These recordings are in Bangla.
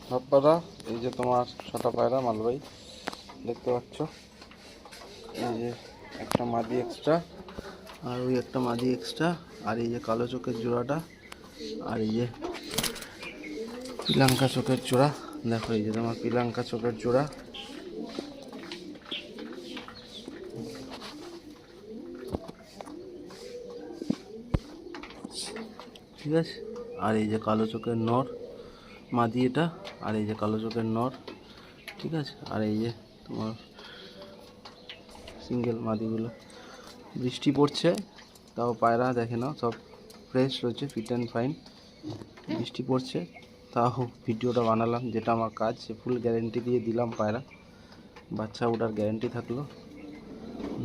ভাবপাড়া এই যে তোমার ছটা পায়রা মালবাই দেখতে পাচ্ছ। এই যে একটা মাদি এক্সট্রা, আর ওই একটা মাদি এক্সট্রা, আর এই যে কালো চোখের জোড়াটা, আর এই যে পিলাঙ্কা চোখের জোড়া। দেখো এই যে তোমার পিলাঙ্কা চোখের জোড়া। ঠিক আছে, আর এই যে কালো চোখের নর মাদি এটা, আর এই যে কালো চোখের নর। ঠিক আছে, আর এই যে তোমার সিঙ্গেল মাদিগুলো। বৃষ্টি পড়ছে তাও পায়রা দেখে নাও সব ফ্রেশ রয়েছে, ফিট অ্যান্ড ফাইন। বৃষ্টি পড়ছে তাও ভিডিওটা বানালাম, যেটা আমার কাজ, সে ফুল গ্যারেন্টি দিয়ে দিলাম। পায়রা বাচ্চা ওঠার গ্যারেন্টি থাকলো,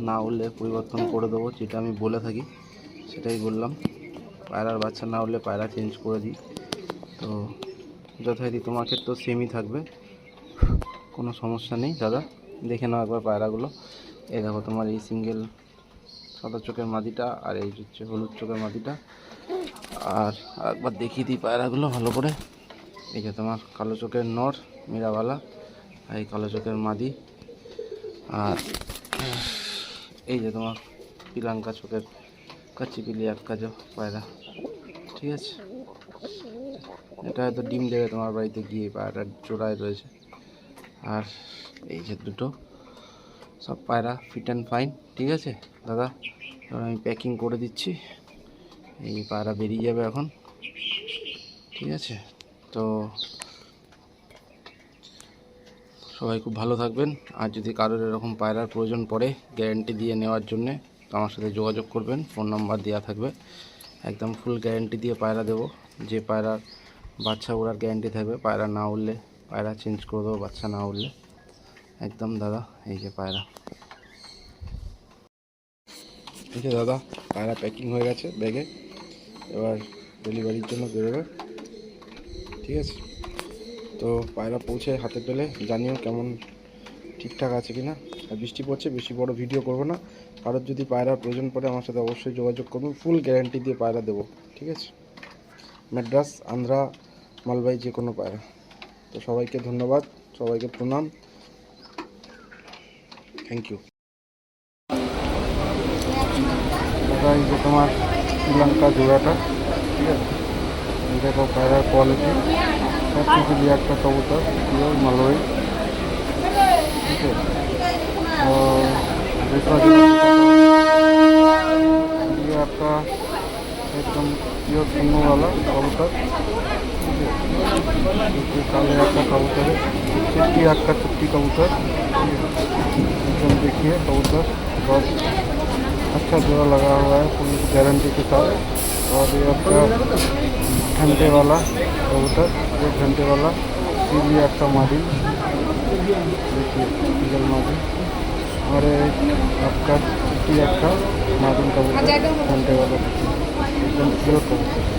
না উঠলে পরিবর্তন করে দেবো, যেটা আমি বলে থাকি সেটাই বললাম। পায়রার বাচ্চা না উঠলে পায়রা চেঞ্জ করে দিই। তো যথারীতি তোমার ক্ষেত্রেও সেমই থাকবে, কোনো সমস্যা নেই। দাদা দেখে নাও একবার পায়রাগুলো। এই দেখো তোমার এই সিঙ্গেল সাদা চোখের মাদিটা, আর এই হচ্ছে হলুদ চোখের মাদিটা। আর একবার দেখিয়ে দিই পায়রাগুলো ভালো করে। এই যে তোমার কালো চোখের নর মীরাওয়ালা, আর এই কালো চোখের মাদি, আর এই যে তোমার পিলাঙ্কা চোখের কাচিপিলি এক কাজো পায়রা। ঠিক আছে, এটা হয়তো ডিম দেবে তোমার বাড়িতে গিয়ে, পায়রার জোড়ায় রয়েছে। আর এই যে দুটো সব পায়রা ফিট অ্যান্ড ফাইন। ঠিক আছে দাদা, এবার আমি প্যাকিং করে দিচ্ছি। এই পায়রা বেরিয়ে যাবে এখন। ঠিক আছে, তো সবাই খুব ভালো থাকবেন। আর যদি কারোর এরকম পায়রার প্রয়োজন পড়ে গ্যারেন্টি দিয়ে নেওয়ার জন্যে, আমার সাথে যোগাযোগ করবেন, ফোন নাম্বার দেওয়া থাকবে। একদম ফুল গ্যারেন্টি দিয়ে পায়রা দেবো। যে পায়রার বাচ্চা ওড়ার গ্যারেন্টি থাকবে, পায়রা না উঠলে পায়রা চেঞ্জ করে দেবো, বাচ্চা না উঠলে একদম। দাদা এই যে পায়রা, ঠিক আছে দাদা, পায়রা প্যাকিং হয়ে গেছে ব্যাগে, এবার ডেলিভারির জন্য বেরোবে। ঠিক আছে, তো পায়রা পৌঁছে হাতে পেলে জানিও কেমন ঠিকঠাক আছে কি না। আর বৃষ্টি পড়ছে, বেশি বড় ভিডিও করব না। কারোর যদি পায়রার প্রয়োজন পড়ে আমার সাথে অবশ্যই যোগাযোগ করবেন, ফুল গ্যারান্টি দিয়ে পায়রা দেবো। ঠিক আছে, ম্যাড্রাস, আন্ধ্রা, মালবাই, যে কোনো পায়রা। তো সবাইকে ধন্যবাদ, সবাইকে প্রণাম, থ্যাংক ইউ। দাদা এই যে তোমার শ্রীলঙ্কা জোড়াটা, ঠিক আছে, দেখো পায়রার কোয়ালিটি সব কিছু দিয়ে একটা কবুতর, পিওর মালবাই। ঠিক আছে, একটা একদম পিওর পূর্ণওয়ালা কবুতর। কালে একটা कबूतर है, একটা छुट्टी कबूतर एकदम देखिए। कबूतर बहुत अच्छा जोड़ा लगा हुआ है फुल गारंटी के साथ। और ये आपका घंटे वाला कबूतर, 1 घंटे वाला सीधी आपका मादी, देखिए सिंगल मादी। और आपका छुट्टी आपका मादी कबूतर घंटे वाला, एकदम प्योर कबूतर।